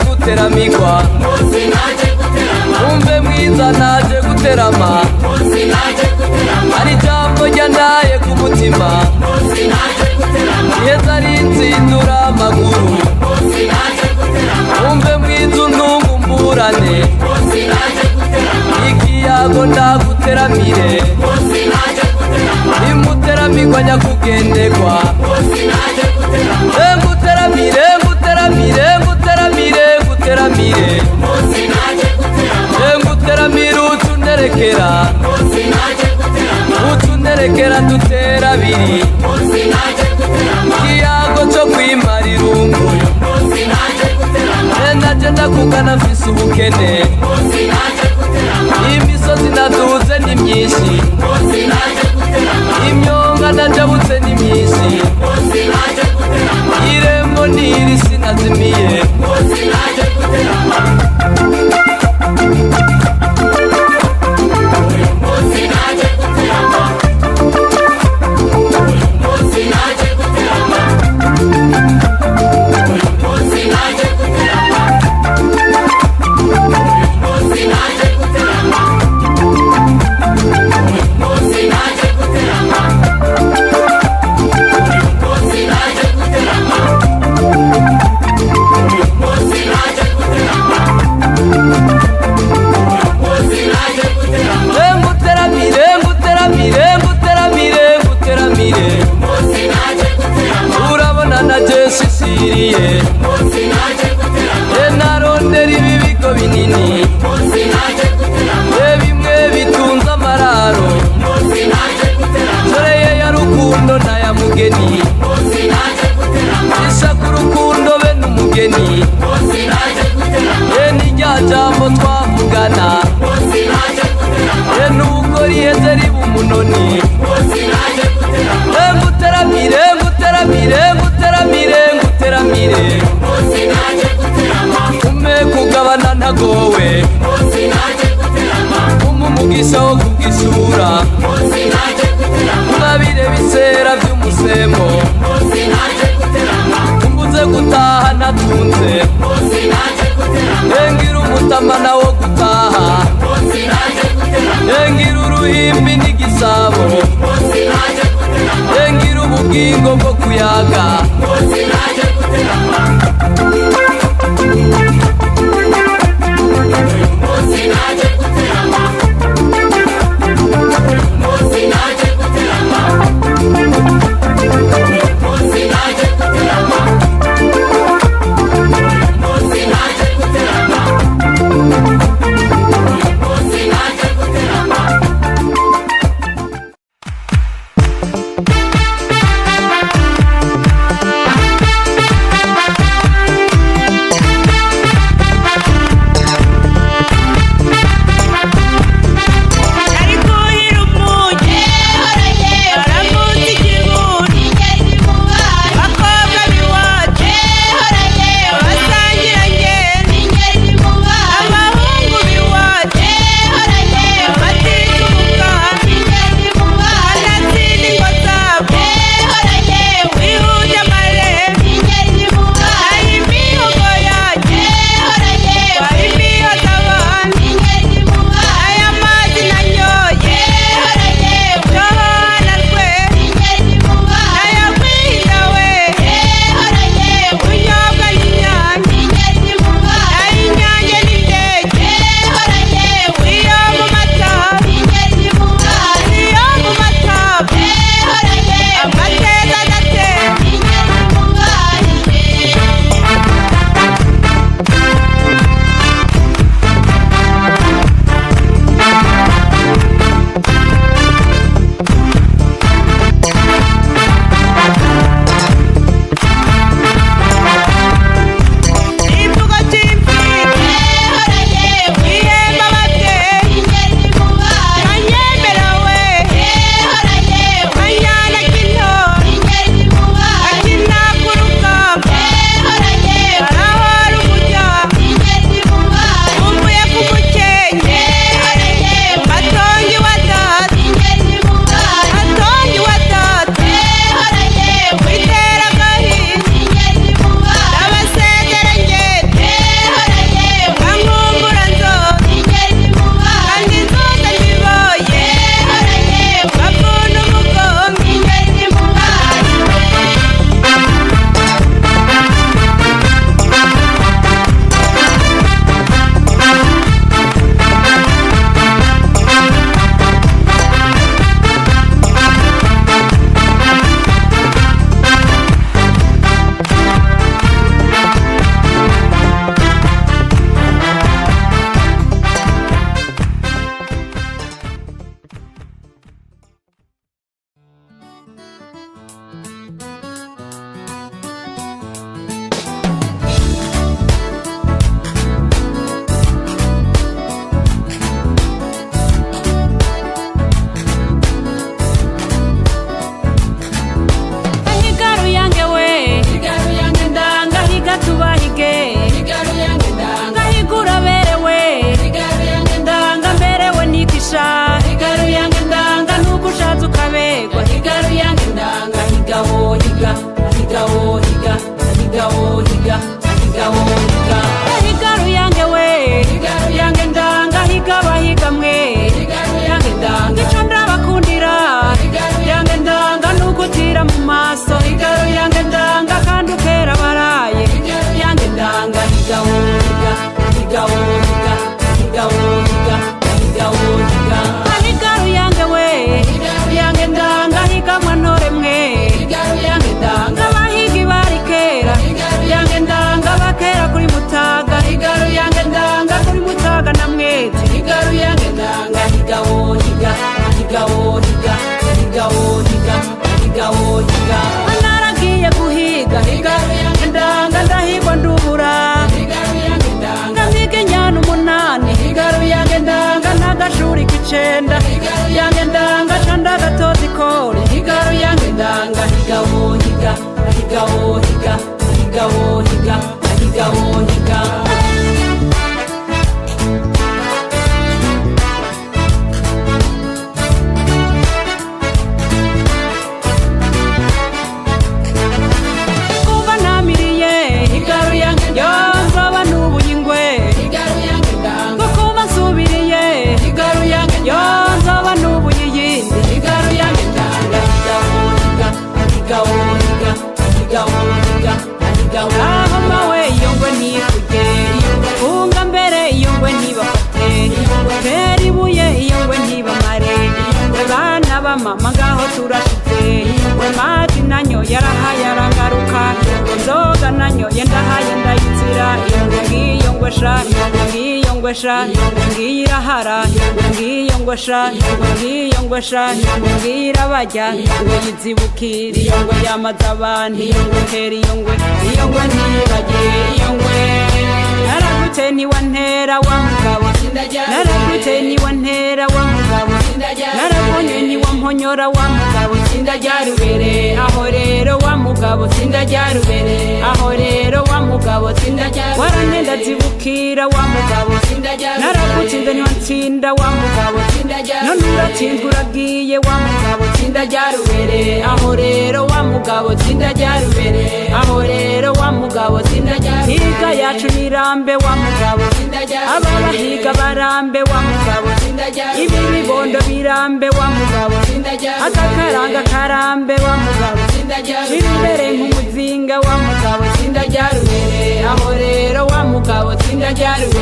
Nguteramigwa umve mwiza naje guterama ari jambo ryandaye ku mutima yeza rinzindura amaguru umve mwiza untungumburane ikiyago ndaguteramire imuteramigwa nyakugendegwa nguteramire nguteramire nguteramire nguteramire nguteramire utunerekera dutera abiri ikiyago cyo kwimara irungu naje ndakugana mfise ubukene imisozi naduze ni myinshi imyonga najabutse ni myinshi irembo niri sinazimiye urabona naje sisiriye narondera ibibigo binini bimwe bitunze amararo soreye ya rukundo naya mugeni isa ku rukundo be n'umugeni n'irya jambo twavugana nuko riheze riba umunoni nguteramire nguteramire nguteramire nguteramire ume kugabana ntagowe umugisha wo kugisura mwabire bisera by'umusemo umbuze gutaha natunze ngira umutamana wo gutaha ngira uruhimbi n'igisabo ngira ubugingo bwo kuyaga icenda yange ndanga canda gatozi kore higaru yange ndanga higa wohiga higa wohiga higa wohiga higa wohiga kuva namiriye higaru yange nzoba n'ubuyingwe higaru yange ndanga kuva nsubiriye higaru yange nzoba n'ubuyiyindi higaru yange ndanga higa wohiga higa wohiga higa wohiga higa wohiga aho mawe iyo ngwe ntikujye funga mbere iyo ngwe ntibafate tera ibuye iyo ngwe ntibamare we bana bamama ngaho turashize we mazi nanyo yarahaye arangaruka nzoga nanyo yendahaye ndayitsira ngiyo ngwesha ngiyo ngwesha ngiyo irahara ngiyo ngwesha ngiyo ngwesha ngiyo irabajya ngo yizibukira iyo ngwe yamaze abantu iyo ngwe hera iyo ngwe ntibajye iyo ngwe naragute niwe ntera wa mugabo naragute niwe ntera wa mugabo narabonye niwe mponyora wa mugabo sindaryarubere aho rero wa mugabo sindaryarubere aho rero wa mugabo sindaryarubere warantenda zibukira wa mugabo naragutsinze niwe ntsinda wa mugabo none uratsinzwe uragiye wa mugabo sindaryarubere aho rero wa mugabo sindaryarubere aho rero wa mugabo sindaryarubere higa yacu nirambe wa mugabo ababahiga barambe wa mugabo ibi bibondo birambe wa mugabo akakaranga karambe wa mugabo shira imbere nk'umuzinga wa mugabo sindaryarubere aho rero wa mugabo sindaryarubere